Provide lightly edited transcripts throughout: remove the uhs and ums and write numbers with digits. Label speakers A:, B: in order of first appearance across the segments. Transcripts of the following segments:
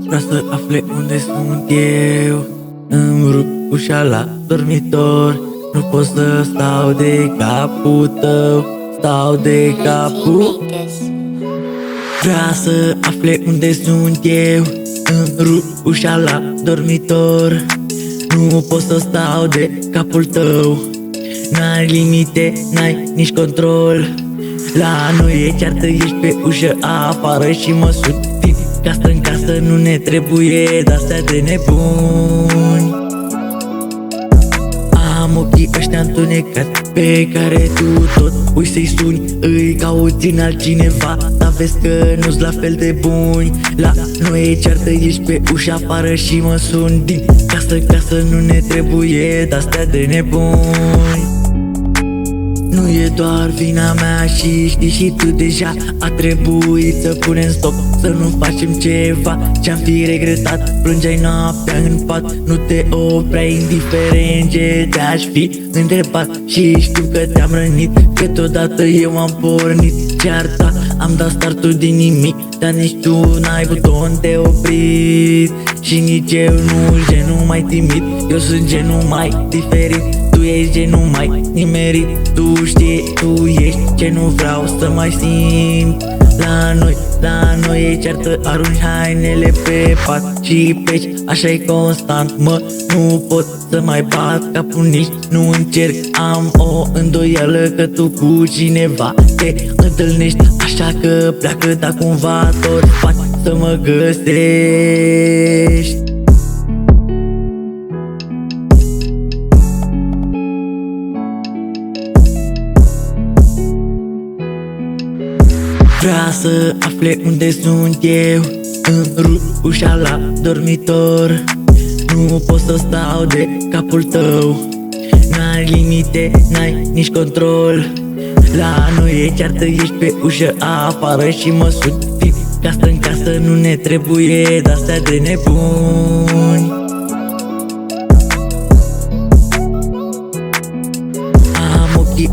A: Vreau să afle unde sunt eu. Îmi rup ușa la dormitor. Nu pot să stau de capul tău, stau de capul. Vrea să afle unde sunt eu. Îmi rup ușa la dormitor. Nu pot să stau de capul tău. N-ai limite, n-ai nici control. La noi e ceartă, ești pe ușă afară și mă sut din casă în casă. Nu ne trebuie de-astea de nebuni. Am ochii ăștia întunecați pe care tu tot uiți să-i suni. Îi cauți în altcineva, dar vezi că nu-s la fel de buni. La noi e ceartă, ești pe ușa afară și mă sun din casă în casă. Nu ne trebuie de-astea de nebuni. Nu e doar vina mea și știi și tu deja. A trebuit să punem stop, să nu facem ceva ce-am fi regretat. Plângeai noaptea în pat, nu te opreai indiferent ce te-aș fi întrebat. Și știu că te-am rănit, că totodată eu am pornit cearta. Am dat startul din nimic, dar nici tu n-ai buton de oprit. Și nici eu nu genul mai timid, eu sunt genul mai diferit. Tu ești genul mai nimerit, tu știi, tu ești ce nu vreau să mai simt. La noi e ceartă, arunci hainele pe pat și pleci, așa-i constant. Mă, nu pot să mai bat capul, nici nu încerc. Am o îndoială că tu cu cineva te întâlnești, așa că pleacă, dar cumva tot faci să mă găsești. Vrea să afle unde sunt eu. Îmi rup ușa la dormitor. Nu pot să stau de capul tău. N-ai limite, n-ai nici control. La noi e ceartă, ești pe ușă afară și mă sut din casă în casă. Nu ne trebuie de-astea de nebuni.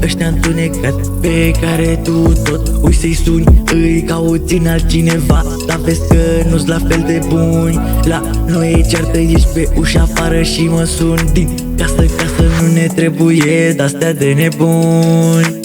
A: Ăștia întunecați pe care tu tot uiți să-i suni. Îi cauți în altcineva, dar vezi că nu-s la fel de buni. La noi e ceartă, ești pe ușa afară și mă sun din casă în casă. Nu ne trebuie de-astea de nebuni.